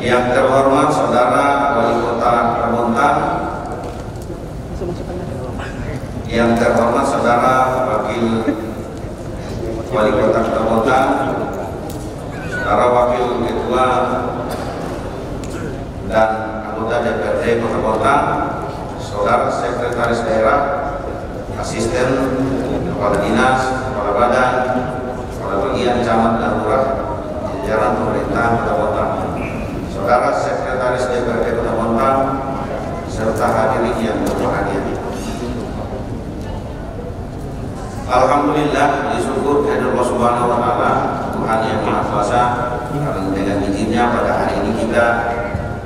Yang terhormat Saudara Wali Kota Kerobontang, yang terhormat Saudara Wakil Wali Kota Kerobontang, Saudara Wakil Ketua dan anggota DPRD Kota Kerobontang, Saudara Sekretaris Daerah, Asisten Kepala Dinas, Kepala Badan, Kepala Bagian Camat dan Lurah, jajaran pemerintah Kota Kerobontang, Saudara Sekretaris DPRD Kota Kerobontang, serta hadirin yang berbahagia. Alhamdulillah, disyukur kepada Allah Subhanahu wa Ta'ala, Tuhan yang Maha Kuasa, karena dengan izinnya pada hari ini kita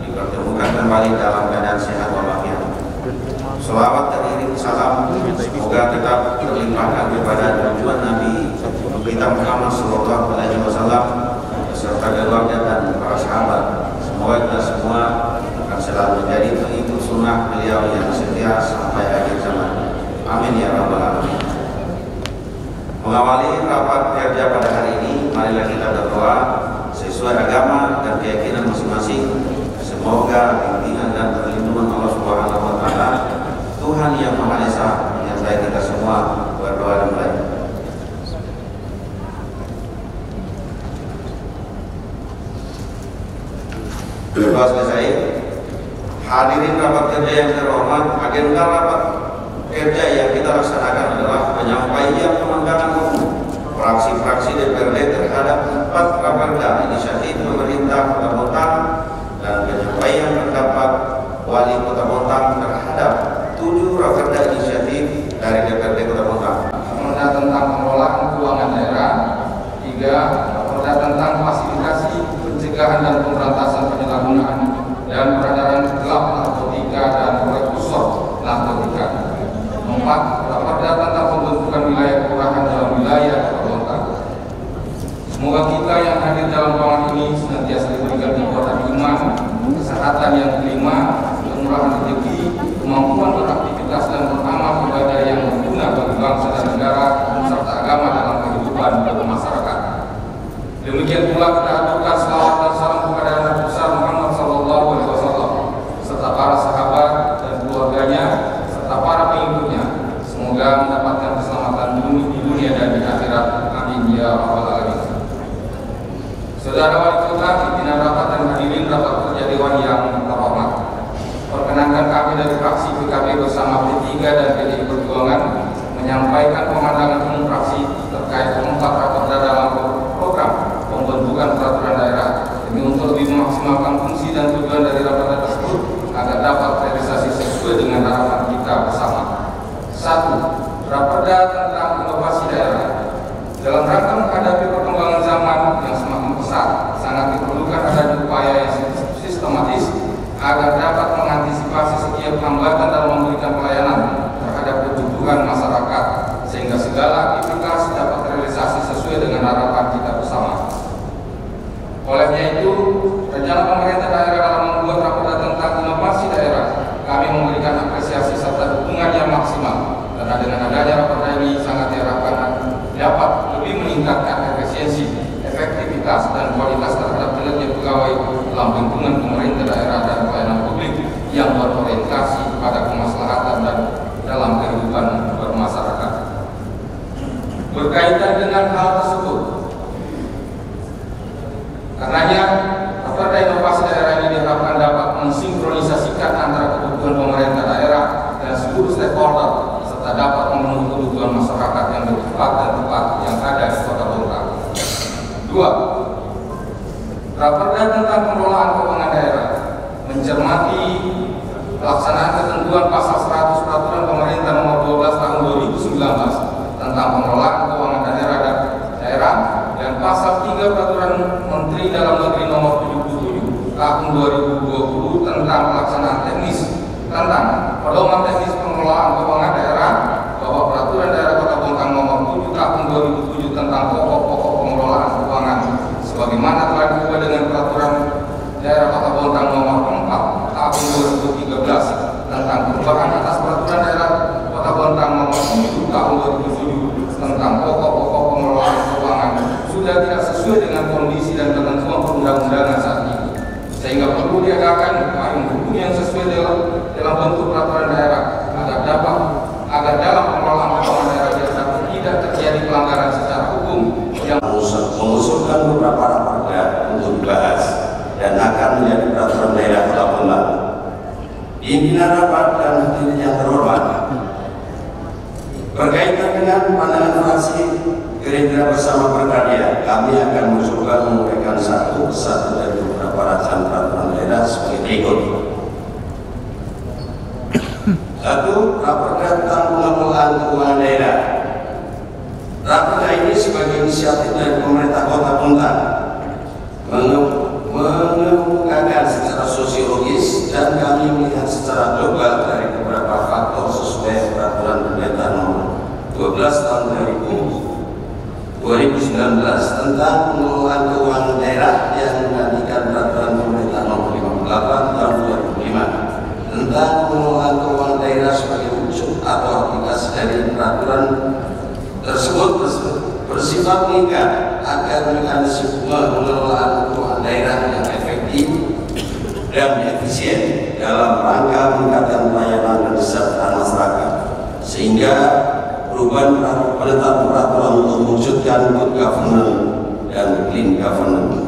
dipertemukan kembali dalam keadaan sehat walafiat. Selawat dan iring salam semoga tetap terlimpahkan kepada tujuan Nabi kita Muhammad Sallallahu Alaihi Wasallam beserta keluarga dan para sahabat. Semoga kita semua akan selalu menjadi pengikut sunnah beliau yang setia sampai akhir zaman. Amin ya rabbal alamin. Mengawali rapat kerja pada hari ini, marilah kita berdoa sesuai agama dan keyakinan masing-masing. Semoga bimbingan dan perlindungan Allah Subhanahu wa Ta'ala, Tuhan yang Maha Esa, menyertai kita semua. Berdoa dan mulai. Berdoa selesai. Hadirin rapat kerja yang terhormat, agenda rapat kerja yang kita laksanakan adalah penyampaian pemandangan umum fraksi-fraksi DPRD terhadap 4 raperda inisiatif pemerintah Kota Kerobontang dan penyampaian pendapat Wali Kota Kerobontang terhadap 7 raperda inisiatif dari DPRD Kota Kerobontang. Raperda tentang pengelolaan keuangan daerah. 3. Raperda tentang fasilitasi pencegahan dan pemberantasan penyalahgunaan dan peredaran gelap narkotika dan prekursor narkotika. 4. Raperda tentang pembentukan wilayah kelurahan dalam wilayah Kota Kerobontang. Semoga kita yang hadir dalam ruangan ini senantiasa diberikan kekuatan iman, kesehatan yang kelima, kemurahan rezeki, kemampuan beraktivitas dan beramal ibadah yang berguna bagi bangsa dan negara serta agama dalam kehidupan bermasyarakat. Demikian pula kita aturkan salawat dan salam kepada Nabi besar Muhammad Sallallahu Alaihi Wasallam serta para sahabat dan keluarganya serta para pengikutnya. Semoga mendapatkan keselamatan di dunia dan di akhirat. Amin ya rabbal alamin. Saudara Wali Kota, pimpinan rapat dan hadirin rapat kerja Dewan yang terhormat, perkenankan kami dari fraksi PKB bersama P3 dan PDI Perjuangan menyampaikan pemandangan umum fraksi terkait 4 raperda dalam program pembentukan peraturan daerah demi untuk lebih memaksimalkan fungsi dan tujuan dari raperda tersebut agar dapat realisasi sesuai dengan harapan kita bersama. 1. Raperda tentang inovasi daerah. Dalam rangka menghadapi perkembangan zaman yang semakin pesat, sangat diperlukan adanya upaya yang sistematis agar dapat mengantisipasi setiap hambatan dalam memberikan pelayanan terhadap kebutuhan masyarakat, sehingga segala aktivitas dapat terrealisasi sesuai dengan harapan kita bersama. Olehnya itu, rencana pemerintah daerah dalam membuat raperda tentang inovasi daerah, kami memberikan apresiasi serta dukungan yang maksimal, karena dengan adanya raperda ini sangat diharapkan dapat lebih meningkatkan efisiensi, efektivitas, dan kualitas terhadap kinerja pegawai dalam lingkungan pemerintah daerah dan pelayanan publik yang berorientasi pada kemaslahatan dan dalam kehidupan bermasyarakat. Berkaitan dengan hal tersebut, karenanya raperda inovasi daerah ini diharapkan dapat mensinkronisasikan antara kebutuhan pemerintah daerah dan seluruh stakeholder serta dapat memenuhi kebutuhan masyarakat yang bermanfaat dan tepat yang ada di Kota Kerobontang. 2. Raperda tentang pengelolaan keuangan daerah mencermati pelaksanaan ketentuan pasal 100 Peraturan Pemerintah Nomor 12 Tahun 2019 tentang pengelolaan keuangan daerah dan pasal 3 Peraturan Menteri Dalam Negeri Nomor 77 Tahun 2020 tentang pelaksanaan teknis tentang pedoman teknis pengelolaan keuangan daerah, bahwa Peraturan Daerah Kota Kerobontang Nomor 7 Tahun 2007 tentang pokok-pokok pengelolaan keuangan sebagaimana telah diubah dengan Peraturan Daerah Kota Kerobontang Nomor 4 Tahun 2013 tentang perubahan atas Peraturan Daerah Kota Kerobontang Nomor 7 Tahun 2007 tentang pokok-pokok pengelolaan keuangan sudah tidak sesuai dengan kondisi dan ketentuan perundang-undangan saat ini, sehingga ditiadakan payung hukum yang sesuai dalam bentuk peraturan daerah agar dalam pengelolaan keuangan daerah tidak terjadi pelanggaran secara hukum yang mengusulkan beberapa raperda untuk dibahas dan akan menjadi peraturan daerah Kota Bontang. Pimpinan rapat dan hadirin yang terhormat, berkaitan dengan pandangan fraksi Gerindra Bersama Berkarya, kami akan mencoba menguraikan satu persatu dari beberapa rancangan peraturan daerah sebagai berikut. 1. Raperda tentang pengelolaan keuangan daerah. Raperda ini sebagai inisiatif dari pemerintah Kota Bontang mengemukakan secara sosiologis dan kami melihat secara global dari beberapa faktor sesuai peraturan pemerintah nomor 12 tahun 2019 tentang pengelolaan keuangan daerah yang menggantikan peraturan pemerintah nomor 58 tahun 2005 tentang pengelolaan keuangan daerah sebagai wujud atau aplikasi dari peraturan tersebut bersifat mengikat agar mekanisme pengelolaan keuangan daerah yang efektif dan efisien dalam rangka meningkatkan pelayanan dan kesejahteraan masyarakat, sehingga perubahan penetapan peraturan untuk mewujudkan good governance dan clean governance.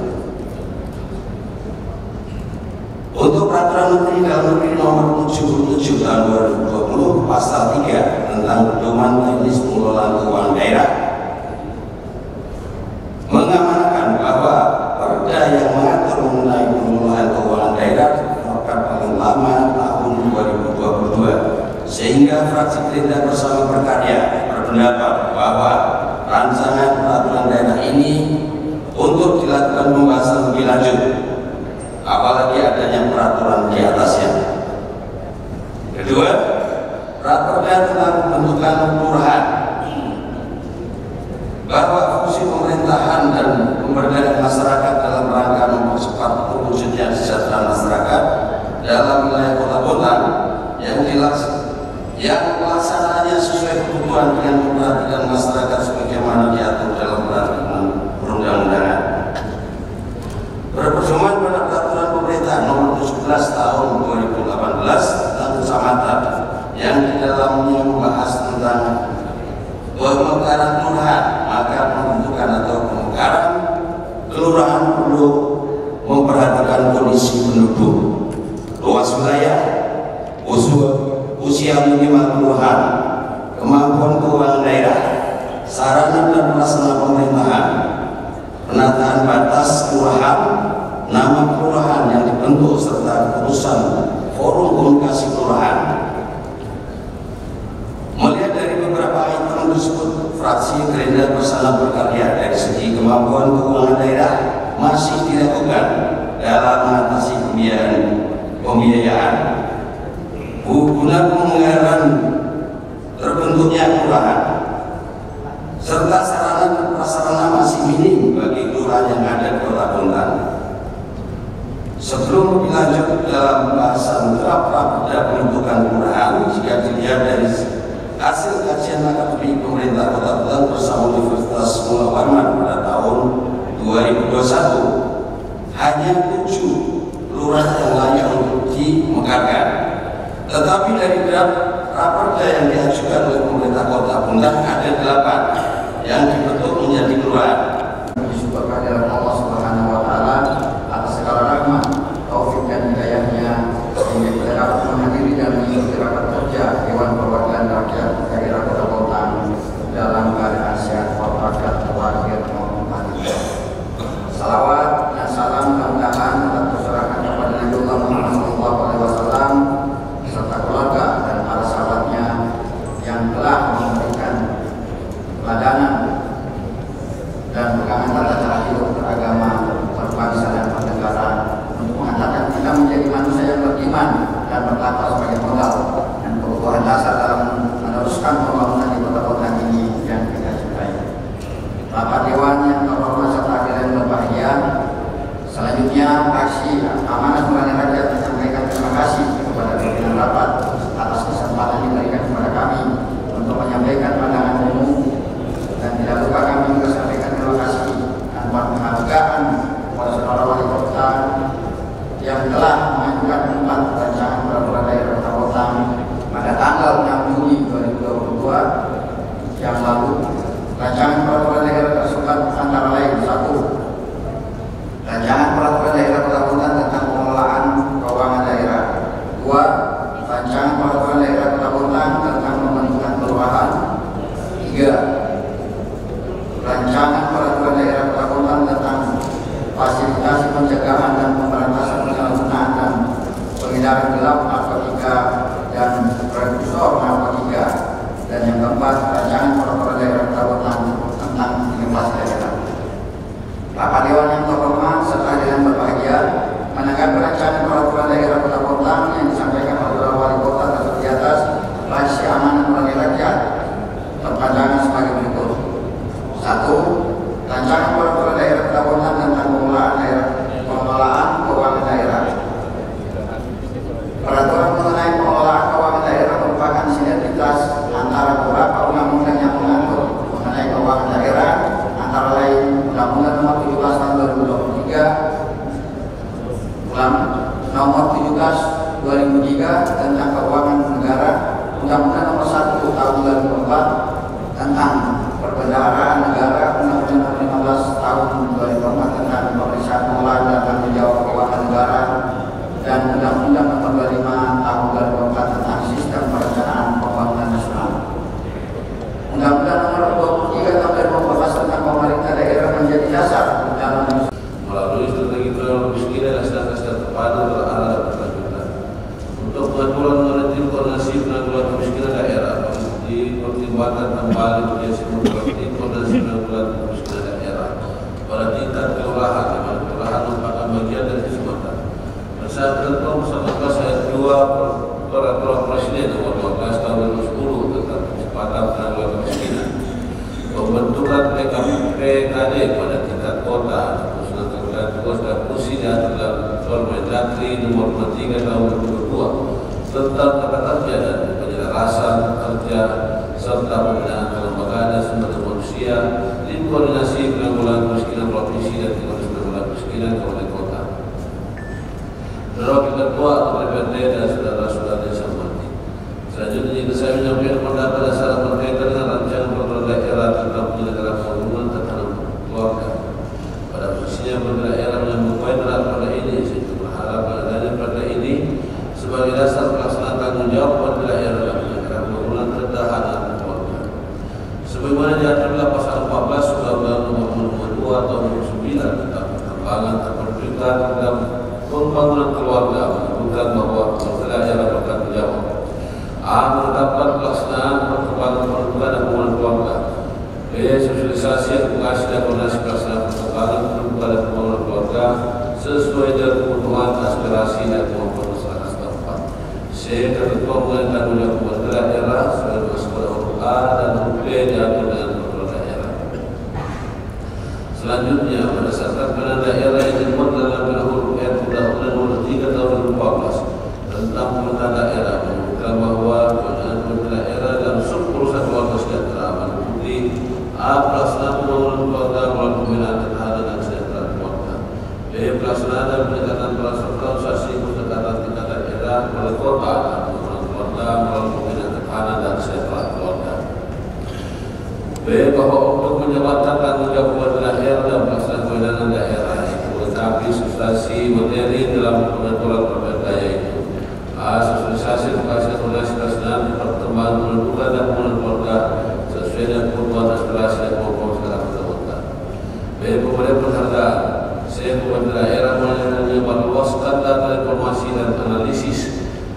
Untuk peraturan Menteri Dalam Negeri nomor 77 tahun 2020 pasal 3 tentang pedoman teknis pengelolaan keuangan daerah mengamanatkan bahwa perda yang mengatur mengenai pengelolaan keuangan daerah ditetapkan paling lama tahun 2022, sehingga fraksi Gerindra Bersama Berkarya berpendapat bahwa rancangan peraturan daerah ini untuk dilakukan pembahasan lebih lanjut, apalagi adanya peraturan di atasnya. Kedua, raperda tentang pembentukan kelurahan, bahwa fungsi pemerintahan dan pemberdayaan masyarakat dalam rangka mempercepat terwujudnya kesejahteraan masyarakat dalam wilayah Kota Bontang yang pelaksanaannya sesuai kebutuhan dengan memperhatikan masyarakat sebagaimana diatur dalam peraturan perundang-undangan. Berpedoman pada peraturan pemerintah nomor 17 tahun 2018 tentang kecamatan yang di dalamnya membahas tentang pemekaran kelurahan, maka pembentukan atau pemekaran kelurahan perlu memperhatikan kondisi penduduk, luas wilayah, usia minimal kelurahan, kemampuan keuangan daerah, sarana dan prasarana pemerintahan, penataan batas kelurahan, nama kelurahan yang dibentuk serta keputusan forum komunikasi kelurahan. Melihat dari beberapa item tersebut, fraksi Gerindra Bersama Berkarya dari segi kemampuan keuangan daerah masih dilakukan dalam mengatasi pembiayaan, guna penganggaran terbentuknya kelurahan, serta sarana dan prasarana masih minim bagi kelurahan yang ada di Kota Bontang. Sebelum lebih lanjut dalam pembahasan draft raperda pembentukan kelurahan, jika dilihat dari hasil kajian akademik pemerintah Kota Bontang bersama Universitas Munawarman pada tahun 2021, hanya 7 kelurahan yang layak untuk dimekarkan. Tetapi dari draft raperda yang diajukan oleh pemerintah Kota Bontang ada 8 yang dibentuk menjadi kelurahan. Disyukur kehadiran Allah Subhanahu wa Ta'ala atas segala rahmat, taufik dan hidayahnya, sehingga kita dapat menghadiri dan mengikuti rapat kerja Dewan Perwakilan Rakyat daerah Kota Bontang dalam keadaan sehat walafiat lahir maupun batin. Salawat dan salam mudah-mudahan tetap terserahkan kepada Nabi Muhammad SAW serta keluarga dan para sahabatnya yang telah memberikan pelajaran dan pegangan tata cara hidup beragama, berbangsa dan bernegara untuk mengatakan kita menjadi manusia yang beriman dan bertakwa sebagai modal dan kebutuhan dasar dalam meneruskan pembangunan di Kota Bontang ini yang kita cintai. Bapak Dewan yang terhormat serta hadirin berbahagia, selanjutnya fraksi Amanat Pembangunan Rakyat menyampaikan terima kasih kepada pimpinan rapat atas kesempatan diberikan kepada kami untuk menyampaikan pandangan umum, dan tidak lupa kami juga sampaikan terima kasih dan penghargaan kepada saudara wali kota yang telah pencegahan dan pemberantasan penyalahgunaan dan pengedaran gelap narkotika dan prekursor narkotika, dan yang keempat rancangan peraturan daerah tahunan tentang bebas daerah. Rapat Dewan yang terhormat serta hadirin berbahagia, menanggapi rancangan peraturan daerah Kota Bontang yang disampaikan oleh Wali Kota tersebut di atas, rahasia amanat bagi rakyat terpandangan sebagai berikut. 1. Rancangan peraturan daerah Kota Bontang tentang pengelolaan keuangan daerah. Peraturan mengenai pengelolaan keuangan daerah merupakan sinergitas antara beberapa undang-undang yang mengatur mengenai keuangan daerah, antara lain Undang-Undang Nomor 17 Tahun 2023, Nomor 17 2003 tentang keuangan negara, Undang-Undang Nomor 1 Tahun 2004 tentang perbendaharaan negara, Undang-Undang Nomor 15 Tahun 2004 tentang pemeriksaan pengelolaan dan tanggung jawab keuangan negara, dan Undang-Undang Nomor 25 Tahun 2004 tentang sistem perencanaan pembangunan nasional. Undang-Undang Nomor 23 Tahun 2014 tentang pemerintah daerah menjadi dasar dalam melalui strategi penanganan kemiskinan dan strategi terpadu terarah dan berkelanjutan. Untuk pengaturan mengenai koordinasi penanggulangan kemiskinan daerah dipertimbangkan kembali menjadi seperti koordinasi penanggulangan kemiskinan daerah pada tingkat kelurahan, di mana kelurahan merupakan bagian dari kecamatan. Berdasarkan Peraturan 11 ayat 2 Peraturan Presiden Nomor 12 Tahun 2010 tentang percepatan penanggulangan kemiskinan, pembentukan PKD pada tingkat kota dan tugas dan fungsi diatur dalam Permendagri Nomor 23 Tahun 2022 tentang tata kerja dan penyelarasan kerja serta pembinaan kelembagaan dan sumber daya manusia, tim koordinasi penanggulangan kemiskinan provinsi dan tim koordinasi penanggulangan kemiskinan kabupaten kota. Wakil Ketua atau DPRD dan saudara-saudara yang saya hormati. Selanjutnya jika saya menyampaikan pendapat dan saran berkaitan dengan rancangan peraturan daerah tentang penyelenggaraan perlindungan terhadap keluarga. Pada posisinya pemerintah daerah menyambut poin pada ini, saya juga berharap adanya pada ini sebagai dasar pelaksanaan tanggung jawab pemerintah daerah dalam penyelenggaraan pembangunan ketahanan keluarga. Sebagaimana diatur dalam pasal 14 Undang-Undang Nomor 2 Tahun 2009 tentang perkembangan terperjukan dalam pembangunan keluarga, menyebutkan bahwa pemerintah daerah bertanggung jawab menetapkan pelaksanaan perkembangan perlindungan dan pembangunan keluarga, sosialisasi, edukasi dan koordinasi pelaksanaan perkembangan perlindungan dan pembangunan keluarga sesuai dengan kebutuhan, aspirasi dan kemampuan masyarakat setempat. Sehingga ketentuan mengenai tanggung jawab pemerintah daerah sesuai dengan sekolah huruf A dan huruf B diatur dengan peraturan daerah. Selanjutnya, berdasarkan peraturan daerah yang dimuat dalam huruf F Undang-Undang Nomor 3 Tahun 2014 tentang pemerintah daerah, menyebutkan bahwa kewenangan pemerintah daerah dalam suburusan keluarga sejahtera meliputi A. Pelaksanaan pembangunan keluarga melalui pembinaan ketahanan dan kesejahteraan keluarga, B. Pelaksanaan dan pendekatan transformasi pendekatan tingkat daerah melalui kota dan pembangunan keluarga melalui pembinaan ketahanan dan kesejahteraan keluarga, B. Bahwa untuk menjabatkan tanggung jawab pemerintah daerah dan pelaksanaan kewenangan daerah itu melengkapi substansi materi dalam pengaturan pemerintah yaitu A. Sosialisasi, edukasi dan koordinasi pelaksanaan perkembangan pendidikan dan pembangunan keluarga sesuai dengan kebutuhan, aspirasi dan kemampuan masyarakat setempat. B. Pemberian penghargaan. C. Pemerintah daerah menyebarluaskan data informasi dan analisis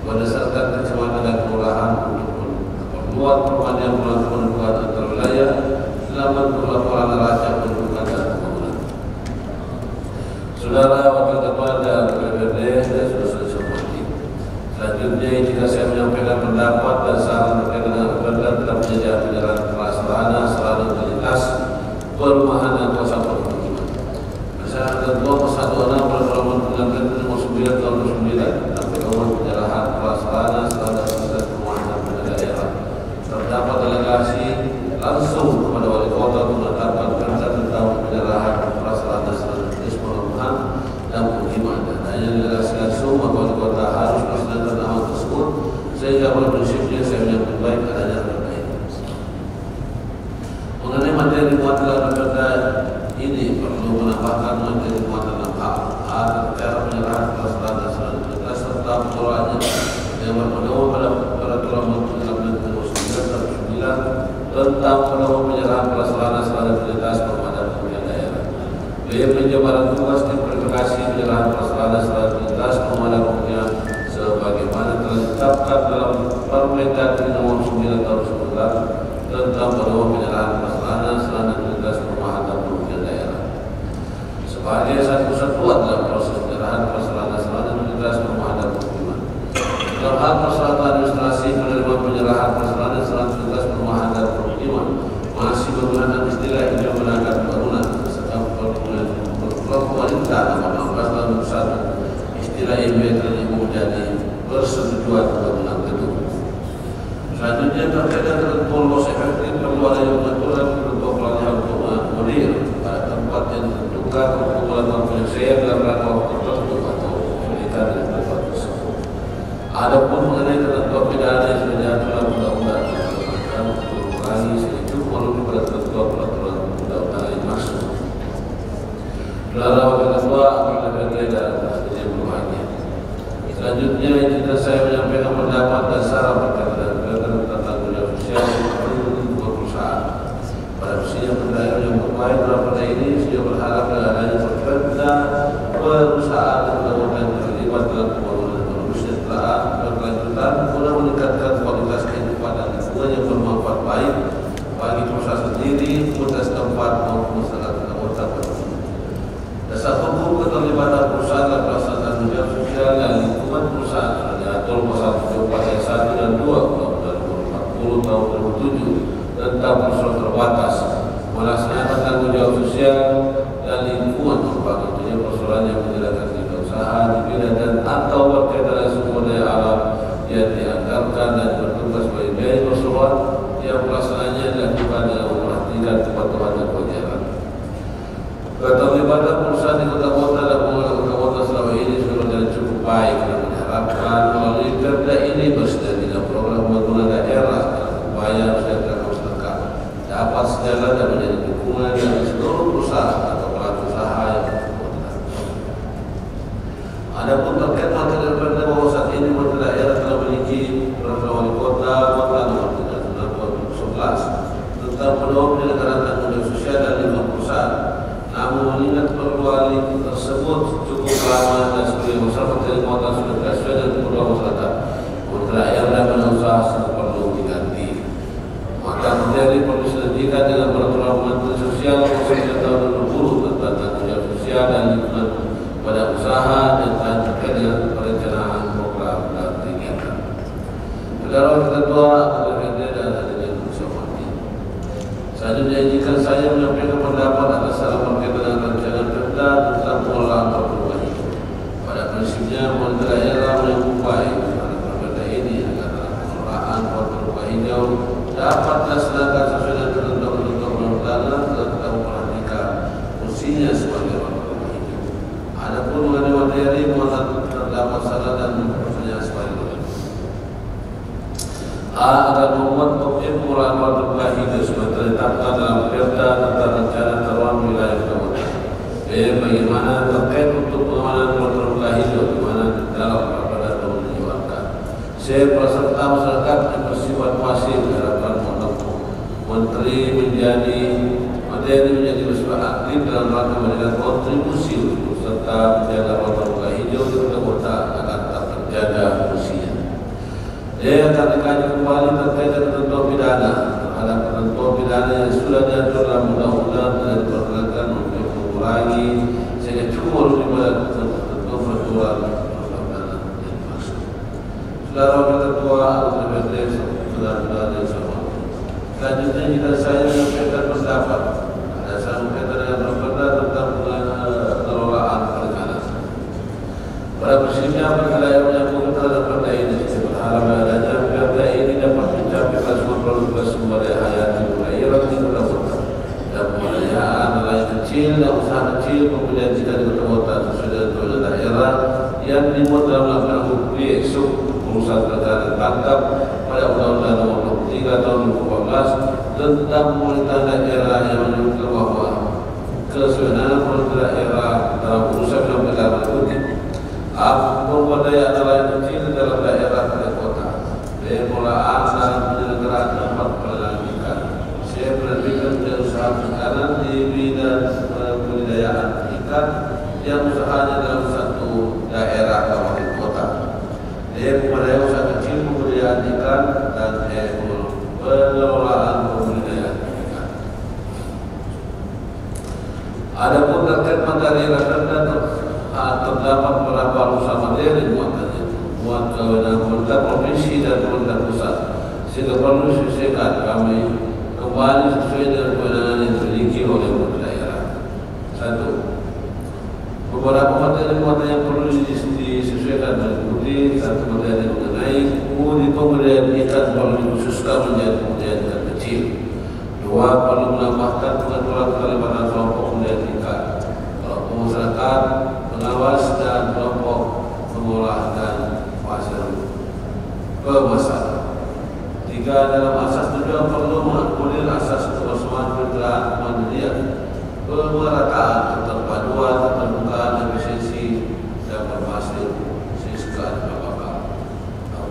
berdasarkan kecamatan dan kelurahan untuk memperluas perbandingan pendidikan antar wilayah dalam bentuk laporan neraca pendidikan dan pembangunan. Saudara Wakil Ketua dan DPRD dan saudara-saudara yang saya hormati. Selanjutnya, jika saya menyampaikan pendapat dan saran berkaitan dengan perda tentang penyediaan prasarana sarana utilitas perumahan dan kawasan permukiman. Berdasarkan Ketentuan Pasal 26 Peraturan Menteri Nomor 9 Tahun 2009 tentang pedoman penyerahan prasarana sarana utilitas perumahan dan penyediaan daerah, terdapat delegasi langsung kepada Wali Kota untuk menetapkan perda tentang penyerahan prasarana sarana utilitas perumahan dan permukiman. Dan hanya delegasi langsung, maka Wali Kota harus melaksanakan amal tersebut, sehingga pada prinsipnya saya menyambut baik adanya perda ini. Mengenai materi muatan dalam perda ini perlu menambahkan materi muatan dalam hal cara penyerahan prasarana sarana utilitas serta pengelolaannya yang berpedoman pada peraturan Menteri Nomor 9 tentang pedoman penyerahan prasarana sarana utilitas perumahan dan penyediaan daerah. B. Penjabaran tugas dan verifikasi penyerahan Soal persoalan administrasi menerima penyerahan persoalan dan serang tugas perumahan dan permukiman masih menggunakan istilah hijau menangkap bangunan serta pemerintah nomor 16 tahun 2001 istilah IB terlibat menjadi persetujuan bangunan gedung. Selanjutnya terkait dengan ketentuan los efektif perlu adanya pengaturan ketentuan pelatihan komodir pada tempat yang ditentukan untuk melakukan penyelesaian dalam rangka waktu tertentu atau penelitian dari tempat tersebut. Adapun mengenai ketentuan pidana yang sudah diatur dalam undang-undang dan mengurangi itu melalui pada ketentuan peraturan undang-undang yang masuk. Saudara Wakil Ketua apabila berbeda dan berbahagia. Selanjutnya izinkan saya menyampaikan pendapat dan saran berkaitan dengan tentang dunia sosial bagi perusahaan. Pada usia pendayaan yang bermain dalam pada ini, saya berharap dengan adanya perkerja perusahaan yang mudah-mudahan terlibat dalam pembangunan ekonomi kesejahteraan berkelanjutan guna meningkatkan kualitas kehidupan dan lingkungan yang bermanfaat baik bagi perusahaan sendiri, komunitas tempat maupun masyarakat anggota. Dasar hukum keterlibatan perusahaan dalam pelaksanaan dunia sosial dan lingkungan perusahaan sudah diatur pasal 74 ayat 1 dan 2 Undang-Undang 40 tahun 2007 tentang perusahaan terbatas melaksanakan tanggung jawab sosial dan lingkungan merupakan tentunya persoalan yang menjelaskan dunia usaha di bidang dan atau berkaitan dengan sumber daya alam yang dianggarkan dan bertugas sebagai biaya persoalan yang pelaksanaannya dilakukan dengan memperhatikan kepatuhan dan kewajaran. Keterlibatan perusahaan di kota-kota dan pengelola kota-kota selama ini sudah berjalan cukup baik dan diharapkan melalui perda ini bersedia dengan program pembangunan daerah dan upaya kesejahteraan masyarakat dapat sejalan dan menjadi dukungan dari seluruh perusahaan atau pelaku usaha yang berkepentingan. Adapun terkait materi perda bahwa saat ini pemerintah daerah telah memiliki peraturan wali kota nomor 36 tahun 2011 tentang pedoman penyelenggaraan tanggung sosial dan lingkungan perusahaan. Namun mengingat perluan tersebut cukup lama dan sebagai masyarakat dari kota sudah sesuai dengan kebutuhan masyarakat, pemerintah daerah dan usaha perlu diganti. Maka menjadi perlu disesuaikan dengan peraturan Menteri Sosial Nomor tahun 2020 tentang tanggung jawab sosial dan lingkungan pada usaha dan terkait dengan perencanaan program dan kegiatan. Saudara Ketua KPPD dan hadirin bersama. Selanjutnya izinkan saya menyampaikan pendapat atas saran berkaitan dengan rancangan perda tentang pengelolaan pertumbuhan hidup. Pada prinsipnya pemerintah daerah mengupayakan pada perda ini agar pengelolaan pertumbuhan hijau dapat dilaksanakan sesuai dengan ketentuan perundang-undangan tentang memperhatikan fungsinya sebagai pertumbuhan hijau. Adapun mengenai materi muatan terdapat saran dan pertanyaan sebagai berikut. A. Agar membuat objek pengelolaan pertumbuhan hidup sebagai ditetapkan dalam perda tentang rencana terowongan wilayah kabupaten. B. Bagaimana terkait untuk pengamanan pertumbuhan hidup di mana dalam perda perlu dijalankan. C. Peserta masyarakat yang bersifat pasif diharapkan menteri menjadi bersifat aktif dalam rangka memberikan kontribusi untuk serta menjaga pertumbuhan hijau di kota agar tetap terjaga fungsinya. Dia akan dikaji kembali terkait dengan ketentuan pidana terhadap ketentuan pidana yang sudah diatur dalam undang-undang dan diperkenalkan untuk mengurangi sehingga cukup daripada ketentuan peraturan perundang-undangan yang dimaksud. Saudara Wakil Ketua KPPD, saudara-saudara yang sama. Selanjutnya jika saya menyampaikan pendapat ada saya berkaitan dengan perda tentang pengelolaan perencanaan. Pada prinsipnya apabila yang menyambung terhadap perda ini berharap adanya perda ini dapat mencapai kelanjutan produk sumber daya hayati daerah di kota-kota dan pemberdayaan nelayan kecil dan usaha kecil kemudian jika di kota-kota sesuai dengan tujuan daerah yang dimuat dalam laporan hukum esok perusahaan negara ditangkap pada Undang-Undang Nomor 23 Tahun 2014 tentang pemerintahan daerah yang menyebutkan bahwa kesewenangan pemerintah daerah dalam urusan negara berikut pemberdayaan nelayan kecil dalam daerah pada kota, pengelolaan dalam penyelenggaraan tempat pelelangan ikan, penerbitan dan usaha perikanan di bidang budidayaan ikan yang usahanya dalam satu daerah kabupaten kota, pemberdayaan usaha kecil pembudidayaan ikan dan pengelolaan pembudidayaan ikan. Adapun terkait materi rakerda terdapat beberapa usaha materi muatannya muat kewenangan pemerintah provinsi dan pemerintah pusat, sehingga perlu disesuaikan kami kembali sesuai dengan kewenangan yang dimiliki oleh pemerintah daerah. 1. Beberapa materi-materi yang perlu disesuaikan meliputi: 1. Materi mengenai mutu pemberian ikan perlu dikhususkan menjadi pemberian ikan kecil. 2. Perlu menambahkan pengaturan keterlibatan kelompok pemberian ikan, kelompok masyarakat, pengawas dan kelompok pengolah dan hasil pemasaran. 3. Dalam asas tujuan perlu mengakomodir asas kebersamaan penyelenggaraan kemandirian, pemerataan, keterpaduan, keterbukaan, efisiensi dan berhasil siskan bakal.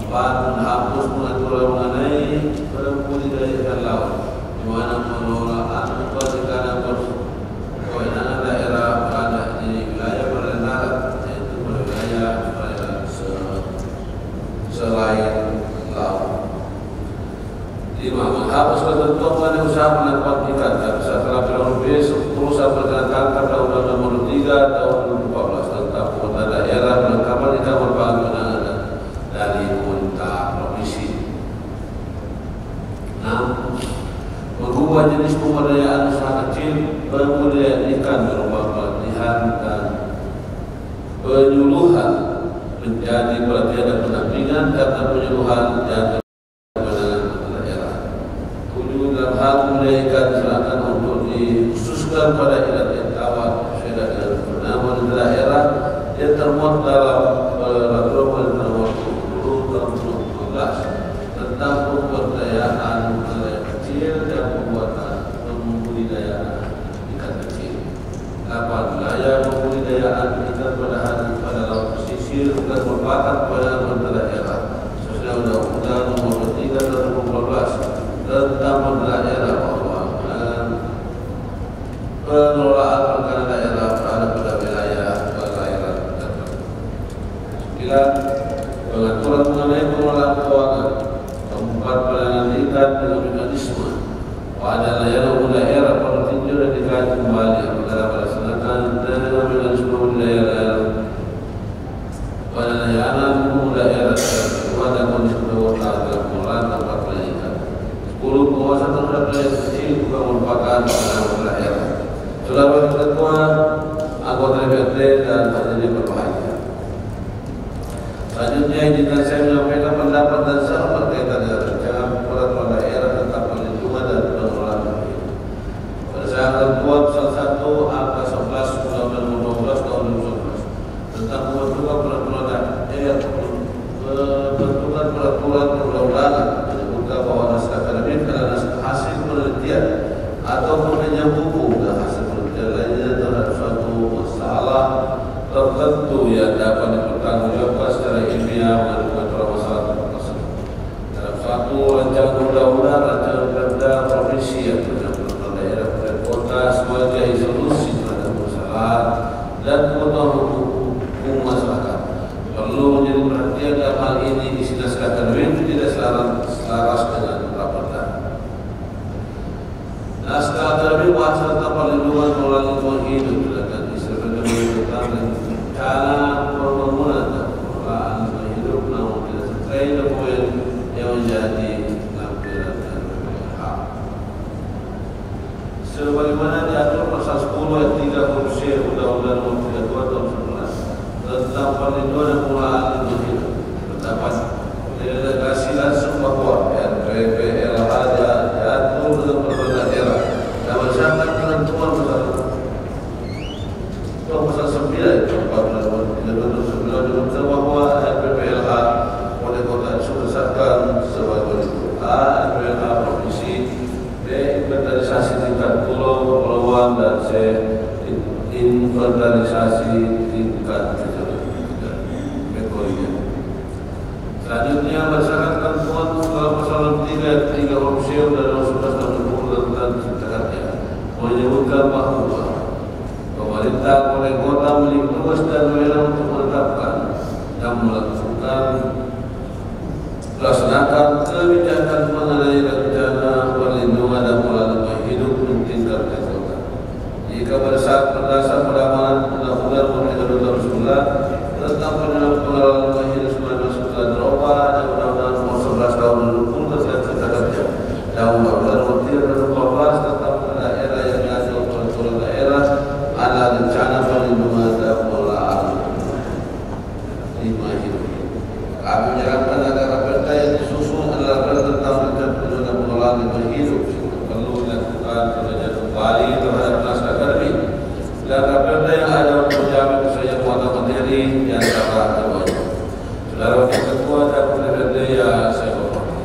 4. Menghapus pengaturan mengenai budidaya ikan laut, di mana pengelolaan perikanan berkewenangan daerah berada di wilayah perairan darat, yaitu wilayah selain laut. 5. Menghapus ketentuan mengenai usaha penangkapan ikan setelah periode B perusahaan perikanan tangkap dan Undang-Undang Nomor 3 Tahun 2014 tentang pemerintah daerah penangkapan ikan merupakan kewenangan dari pemerintah provinsi. 6. Mengubah jenis pemberdayaan usaha kecil pembudidayaan ikan berupa pelatihan dan penyuluhan menjadi pelatihan dan pendampingan karena penyuluhan dan kewenangan daerah. 7. Dalam hal pembudidayaan ikan diserahkan untuk dikhususkan pada ilat tawar sesuai dengan kewenangan daerah yang termuat dalam peraturan pemerintah nomor 20 tahun 2015 tentang pemberdayaan nelayan kecil dan pembuatan pembudidayaan ikan kecil. 8. Wilayah pembudidayaan ikan pada laut pesisir dan merupakan kewenangan pemerintah daerah sesuai Undang-Undang Nomor 3 Tahun 2014 tentang pemerintah daerah bahwa pengelolaan perikanan daerah berada pada wilayah perairan tertentu. 9. Pengaturan mengenai pengelolaan keuangan tempat pelayanan ikan dengan mekanisme pada layanan umum daerah perlu tinjau dan dikaji kembali apabila melaksanakan dengan mekanisme budidaya pada layanan umum daerah dan kondisi kedaulatan dalam pengelolaan tempat pelayanan ikan. 10. Pengawasan terhadap nelayan kecil juga merupakan kewenangan daerah. Saudara Ketua, anggota DPRD dan hadirin berbahagia. Selanjutnya izinkan saya menyampaikan pendapat dan saran berkaitan dengan rancangan peraturan daerah tentang perlindungan dan pengelolaan laut. Pada saat ketentuan pasal 1 angka 11 Undang-Undang Nomor 12 Tahun 2011 tentang pembentukan peraturan daerah perundang-undangan menyebutkan bahwa naskah akademik adalah hasil penelitian atau penelitian buku dan hasil penelitian lainnya terhadap suatu masalah tertentu yang dapat dipertanggungjawabkan secara ilmiah mengenai permasalahan tersebut. Dalam satu rancangan undang-undang, rancangan perda provinsi yang peraturan daerah dan kota sebagai solusi terhadap masalah dan kebutuhan hukum masyarakat perlu menjadi perhatian. Dalam hal ini isi naskah akademik tidak selaras dengan perda. Naskah akademik bahasa tentang perlindungan pengelolaan lingkungan hidup dan disertai tentang rencana pembangunan dan pengelolaan lingkungan hidup, namun tidak terkait poin yang menjadi lampiran dan BPH. Sebagaimana diatur pasal 10 ayat 3 huruf C Undang-Undang Nomor 32 Tahun 2011 tentang perlindungan dan pengelolaan lingkungan hidup, terdapat delegasi langsung bahwa RPPLH diatur dengan peraturan daerah dan berdasarkan ketentuan pasal 9 dibentuk bahwa RPPLH oleh kota berdasarkan sebagai A. RPPLH provinsi, B. Inventarisasi tingkat pulau kepulauan, dan C. Inventarisasi tingkat ekologi. Selanjutnya berdasarkan ketentuan pasal 3 huruf C Undang-Undang 11 Tahun 2010 tentang Cipta Kerja menyebutkan bahwa pemerintah oleh kota memiliki tugas dan wewenang untuk menetapkan dan melaksanakan kebijakan mengenai rencana perlindungan dan pengelolaan lingkungan hidup di tingkat kota. Jika berdasar pada amanat Undang-Undang Nomor 32 Tahun 2009 tentang pengelolaan lingkungan hidup 1999 Kami menyarankan agar raperda yang disusun adalah raperda tentang rencana dan pengelolaan lingkungan hidup yang perlu dilakukan penelitian kembali terhadap naskah akademik dan raperda yang ada untuk menjamin kesesuaian muatan materi di antara keduanya. Saudara Wakil Ketua dan Raperda yang saya hormati,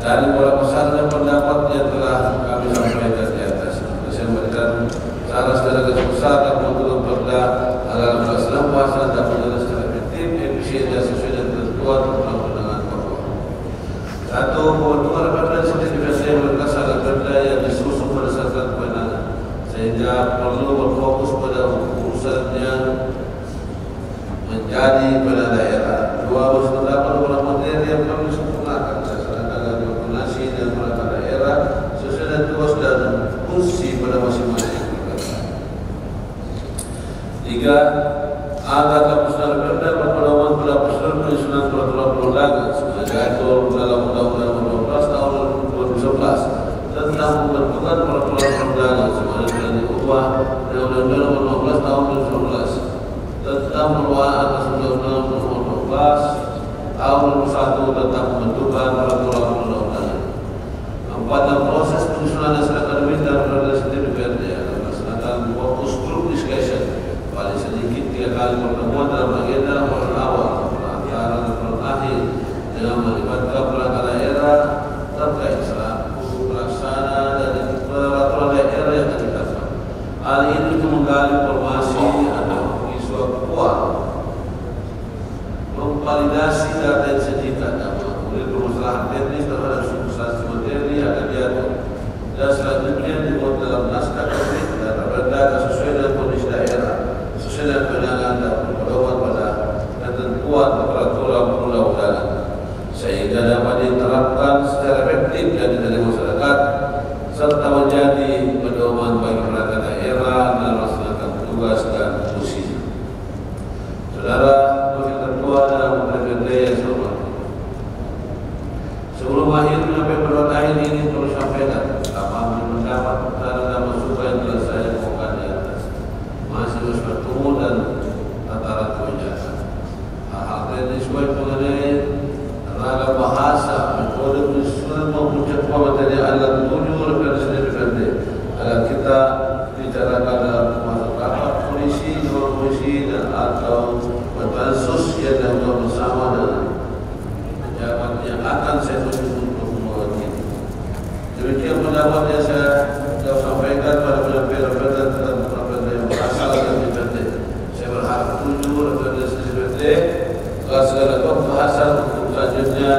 dari pola pesan dan pendapat yang telah kami sampaikan di atas, saya memberikan saran secara garis besar dan untuk perda agar pelaksanaan puasa dapat berjalan secara efektif, efisien dan sesuai dengan ketentuan perundang-undangan Papua. Satu, pembentukan raperda seperti biasa yang berkasar raperda yang disusun berdasarkan kewenangan, sehingga perlu berfokus pada urusan yang menjadi pada daerah. Dua, terdapat beberapa materi yang perlu disempurnakan berdasarkan koordinasi dan perangkat daerah sesuai dengan tugas dan fungsi pada masing-masing. Tiga, agar keputusan raperda berpedoman pada prosedur penyusunan peraturan perundangan sebagai diatur dalam Undang-Undang Nomor 12 Tahun 2011 tentang pembentukan peraturan perundangan sebagai yang diubah dengan Undang-Undang Nomor 15 Tahun 2011 tentang perubahan atas Undang-Undang Nomor 12 Tahun 2001 tentang pembentukan peraturan perundangan. Empat, dalam proses penyusunan naskah akademik dan peraturan sendiri DPRD akan melaksanakan fokus group discussion paling sedikit 3 kali pertemuan dalam agenda pertemuan awal, antara dan pertemuan akhir dengan melibatkan perangkat daerah terkait selaku pelaksana dan peraturan daerah yang akan ditetapkan. Hal ini untuk menggali informasi atau isu aktual, memvalidasi data yang sedikit dan mengakomodir permasalahan teknis terhadap substansi materi yang akan diatur, dan selanjutnya dibuat dalam naskah akademik dan raperda sesuai dengan kondisi daerah, sesuai dengan kewenangan dan berpedoman pada ketentuan peraturan perundang-undangan, sehingga dapat diterapkan secara efektif dan diterima masyarakat serta menjadi pedoman bagi perangkat daerah dalam melaksanakan tugas dan fungsinya. Saudara Wakil Ketua dan Raperda yang saya hormati, sebelum akhir menyampaikan pendapat akhir ini perlu sampaikan apa mendapat saran dan masukan yang telah saya bawakan di atas masih harus bertemu dan tataran kebijakan. Hal-hal teknis baik mengenai tenaga bahasa, metode penyusunan maupun cakupan materi alat tujuh referensi agar kita bicarakan dalam masa rapat polisi, non polisi dan atau bansos yang dilakukan bersama dengan pejabat yang akan saya tunjuk untuk mewakili. Demikian pendapat yang saya sampaikan pada penyampaian raperda tentang raperda yang berasal dari DPRD. Saya berharap tujuh raperda DPRD agar segala pembahasan untuk selanjutnya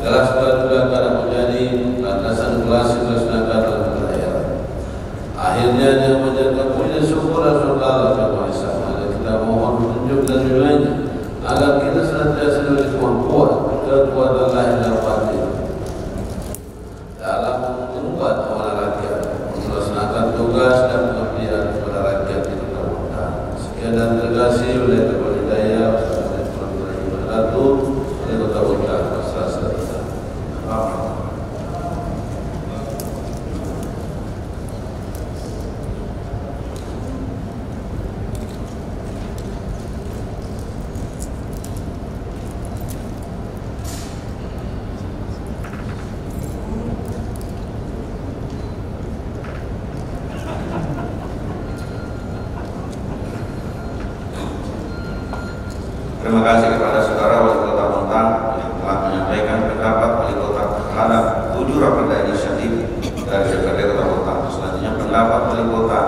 jelaskan juga akan menjadi landasan relasi melaksanakan dalam daerah. Akhirnya yang menjadikan puji syukur dan saudara kepada sama, kita mohon petunjuk dan bimbingannya agar kita senantiasa diberi kemampuan, kekuatan lahir dan batin dalam membuat amanah rakyat, melaksanakan tugas dan pengabdian kepada rakyat di negara. Sekian dan terima kasih oleh Kepala Daya oleh Kota Bogor, Selasa. Terima kasih kepada saudara Wali Kota Bontang yang telah menyampaikan pendapat Wali Kota terhadap 7 raperda inisiatif dari DPRD Kota Bontang. Selanjutnya pendapat Wali Kota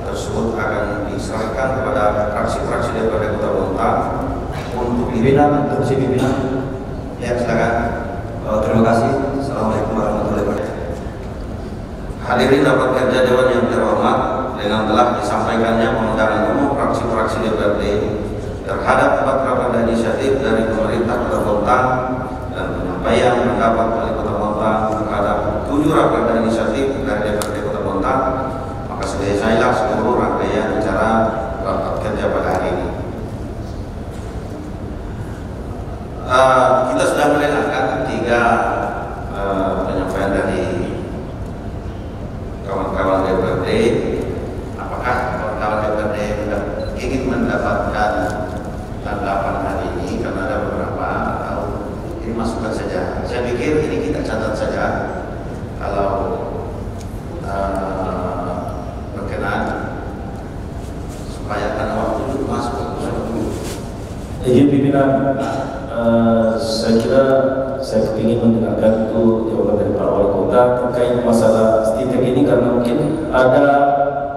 tersebut akan diserahkan kepada fraksi-fraksi DPRD Kota Bontang untuk pimpinan, instruksi pimpinan. Ya, silakan. Terima kasih. Assalamualaikum warahmatullahi wabarakatuh. Hadirin rapat kerja Dewan yang terhormat, dengan telah disampaikannya pengundangan umum fraksi-fraksi DPRD terhadap 4 raperda inisiatif dari pemerintah Kota Bontang dan penyampaian pendapat Wali Kota Bontang terhadap 7 raperda inisiatif dari DPRD Kota Bontang, maka selesailah seluruh rangkaian acara rapat kerja pada hari ini. Kita sudah mendengarkan 3 penyampaian dari kawan-kawan DPRD. Apakah kawan-kawan DPRD ingin mendapatkan tanggapan hari ini? Karena ada beberapa, atau pikir ini kita catat saja kalau berkenan supaya karena waktu itu masuk ke izin pimpinan, saya kira saya ingin mendengarkan itu jawaban dari Pak Wali Kota terkait masalah stitek ini, karena mungkin ada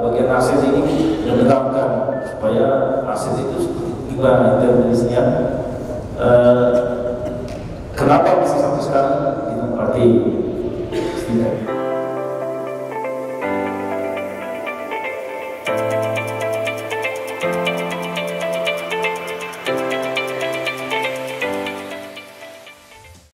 bagian aset ini menegakkan supaya aset itu gimana intervensinya, kenapa bisa sampai sekarang ditempati stitek.